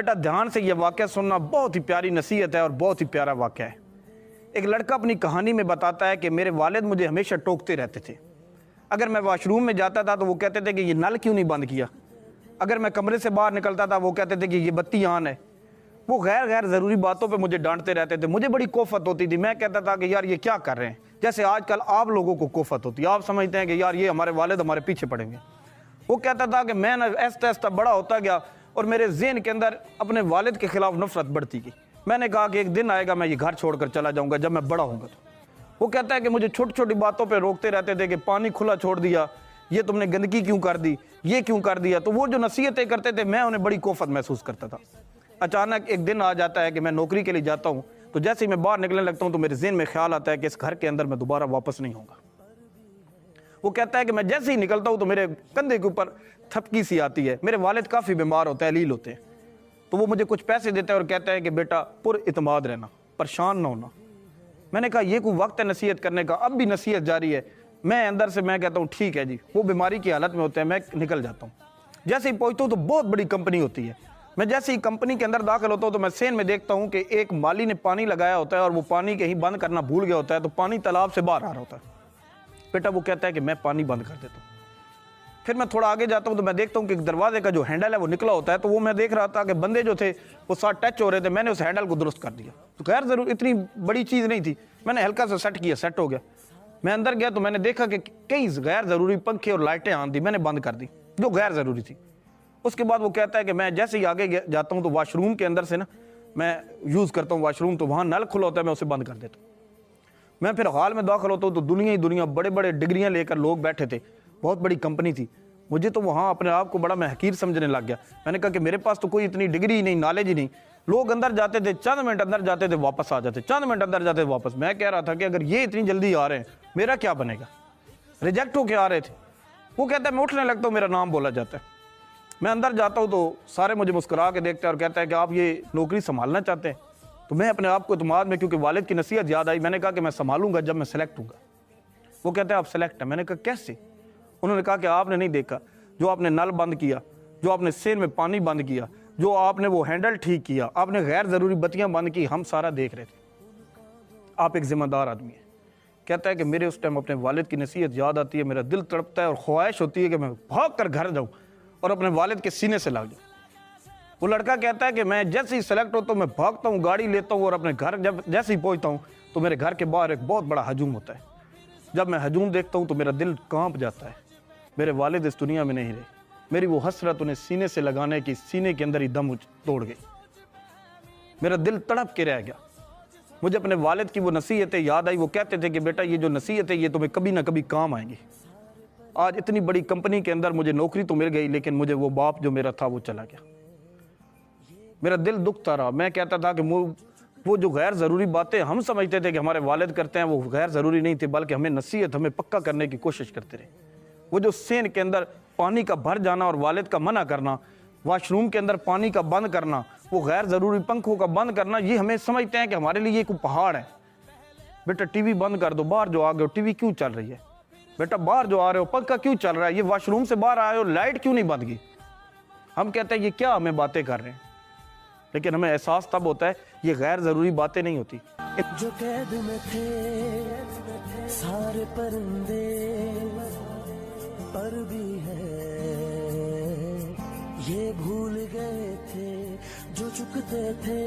बेटा ध्यान से ये वाक़या सुनना, बहुत ही प्यारी नसीहत है और बहुत ही प्यारा वाक़या है। एक लड़का अपनी कहानी में बताता है कि मेरे वालिद मुझे हमेशा टोकते रहते थे। अगर मैं वॉशरूम में जाता था तो वो कहते थे कि ये नल क्यों नहीं बंद किया। अगर मैं कमरे से बाहर निकलता था वो कहते थे कि ये बत्ती ऑन है। वो गैर ज़रूरी बातों पे मुझे डांटते रहते थे। मुझे बड़ी कोफत होती थी। मैं कहता था कि यार ये क्या कर रहे हैं, जैसे आजकल आप लोगों को कोफत होती है। आप समझते हैं कि यार ये हमारे वालिद हमारे पीछे पड़ेंगे। वो कहता था कि मैं ना ऐसा ऐसा बड़ा होता गया और मेरे ज़हन के अंदर अपने वालिद के ख़िलाफ़ नफ़रत बढ़ती गई। मैंने कहा कि एक दिन आएगा मैं ये घर छोड़कर चला जाऊँगा जब मैं बड़ा होऊंगा। तो वो कहता है कि मुझे छोटी छोटी बातों पे रोकते रहते थे कि पानी खुला छोड़ दिया, ये तुमने गंदगी क्यों कर दी, ये क्यों कर दिया। तो वो जो नसीहतें करते थे मैं उन्हें बड़ी कोफत महसूस करता था। अचानक एक दिन आ जाता है कि मैं नौकरी के लिए जाता हूँ, तो जैसे ही मैं बाहर निकलने लगता हूँ तो मेरे ज़हन में ख्याल आता है कि इस घर के अंदर मैं दोबारा वापस नहीं होऊंगा। वो कहता है कि मैं जैसे ही निकलता हूँ तो मेरे कंधे के ऊपर थपकी सी आती है। मेरे वालिद काफ़ी बीमार होते हैं, अलील होते हैं, तो वो मुझे कुछ पैसे देता है और कहता है कि बेटा पुरइत्माद रहना, परेशान ना होना। मैंने कहा ये कोई वक्त है नसीहत करने का, अब भी नसीहत जारी है। मैं अंदर से मैं कहता हूँ ठीक है जी। वो बीमारी की हालत में होते हैं, मैं निकल जाता हूँ। जैसे ही पहुँचता हूँ तो बहुत बड़ी कंपनी होती है। मैं जैसे ही कंपनी के अंदर दाखिल होता हूँ तो मैं सेन में देखता हूँ कि एक माली ने पानी लगाया होता है और वो पानी कहीं बंद करना भूल गया होता है, तो पानी तालाब से बाहर आ रहा होता है। बेटा वो कहता है कि मैं पानी बंद कर देता हूँ। फिर मैं थोड़ा आगे जाता हूँ तो मैं देखता हूँ कि दरवाजे का जो हैंडल है वो निकला होता है। तो वो मैं देख रहा था कि बंदे जो थे वो साथ टच हो रहे थे। मैंने उस हैंडल को दुरुस्त कर दिया। तो खैर ज़रूर इतनी बड़ी चीज़ नहीं थी, मैंने हल्का सा सेट किया, सेट हो गया। मैं अंदर गया तो मैंने देखा कि कई गैर ज़रूरी पंखे और लाइटें ऑन थी, मैंने बंद कर दी जो गैर ज़रूरी थी। उसके बाद वो कहता है कि मैं जैसे ही आगे जाता हूँ तो वाशरूम के अंदर से ना मैं यूज़ करता हूँ वाशरूम, तो वहाँ नल खुला होता है, मैं उसे बंद कर देता हूँ। मैं फिर हाल में दाखिल होता हूँ तो दुनिया ही दुनिया, बड़े बड़े डिग्रियाँ लेकर लोग बैठे थे, बहुत बड़ी कंपनी थी। मुझे तो वहाँ अपने आप को बड़ा मैं हकीर समझने लग गया। मैंने कहा कि मेरे पास तो कोई इतनी डिग्री ही नहीं, नॉलेज ही नहीं। लोग अंदर जाते थे, चंद मिनट अंदर जाते थे, वापस आ जाते, चंद मिनट अंदर जाते थे, वापस। मैं कह रहा था कि अगर ये इतनी जल्दी आ रहे हैं मेरा क्या बनेगा। रिजेक्ट होके आ रहे थे। वो कहता है मैं उठने लगता हूँ, मेरा नाम बोला जाता है। मैं अंदर जाता हूँ तो सारे मुझे मुस्कुरा के देखते हैं और कहता है कि आप ये नौकरी संभालना चाहते हैं। तो मैं अपने आप को इत्मीनान में, क्योंकि वालिद की नसीहत याद आई, मैंने कहा कि मैं संभालूंगा जब मैं सेलेक्ट हूँगा। वो कहते हैं आप सेलेक्ट हैं। मैंने कहा कैसे। उन्होंने कहा कि आपने नहीं देखा, जो आपने नल बंद किया, जो आपने सेन में पानी बंद किया, जो आपने वो हैंडल ठीक किया, आपने गैर ज़रूरी बत्तियाँ बंद की, हम सारा देख रहे थे। आप एक ज़िम्मेदार आदमी हैं। कहता है कि मेरे उस टाइम अपने वालिद की नसीहत याद आती है, मेरा दिल तड़पता है और ख्वाहिश होती है कि मैं भाग कर घर जाऊँ और अपने वालिद के सीने से लग जाऊँ। वो लड़का कहता है कि मैं जैसे ही सेलेक्ट होता हूँ मैं भागता हूँ, गाड़ी लेता हूँ और अपने घर जब जैसे ही पहुँचता हूँ तो मेरे घर के बाहर एक बहुत बड़ा हजूम होता है। जब मैं हजूम देखता हूँ तो मेरा दिल कांप जाता है। मेरे वालिद इस दुनिया में नहीं रहे। मेरी वो हसरत उन्हें सीने से लगाने की सीने के अंदर ही दम तोड़ गई। मेरा दिल तड़प के रह गया। मुझे अपने वालिद की वो नसीहतें याद आई। वो कहते थे कि बेटा ये जो नसीहतें ये तुम्हें कभी ना कभी काम आएंगी। आज इतनी बड़ी कंपनी के अंदर मुझे नौकरी तो मिल गई, लेकिन मुझे वो बाप जो मेरा था वो चला गया। मेरा दिल दुखता रहा। मैं कहता था कि वो जो गैर ज़रूरी बातें हम समझते थे कि हमारे वालिद करते हैं वो गैर ज़रूरी नहीं थे, बल्कि हमें नसीहत, हमें पक्का करने की कोशिश करते रहे। वो जो सेन के अंदर पानी का भर जाना और वालिद का मना करना, वॉशरूम के अंदर पानी का बंद करना, वो गैर ज़रूरी पंखों का बंद करना, ये हमें समझते हैं कि हमारे लिए कोई पहाड़ है। बेटा टीवी बंद कर दो, बाहर जो आ गए हो टीवी क्यों चल रही है, बेटा बाहर जो आ रहे हो पंखा क्यों चल रहा है, ये वॉशरूम से बाहर आए हो लाइट क्यों नहीं बंद की। हम कहते हैं ये क्या हमें बातें कर रहे हैं, लेकिन हमें एहसास तब होता है ये गैर ज़रूरी बातें नहीं होती। जो कैद में थे सारे परिंदे पर भी है, ये भूल गए थे जो चुकते थे।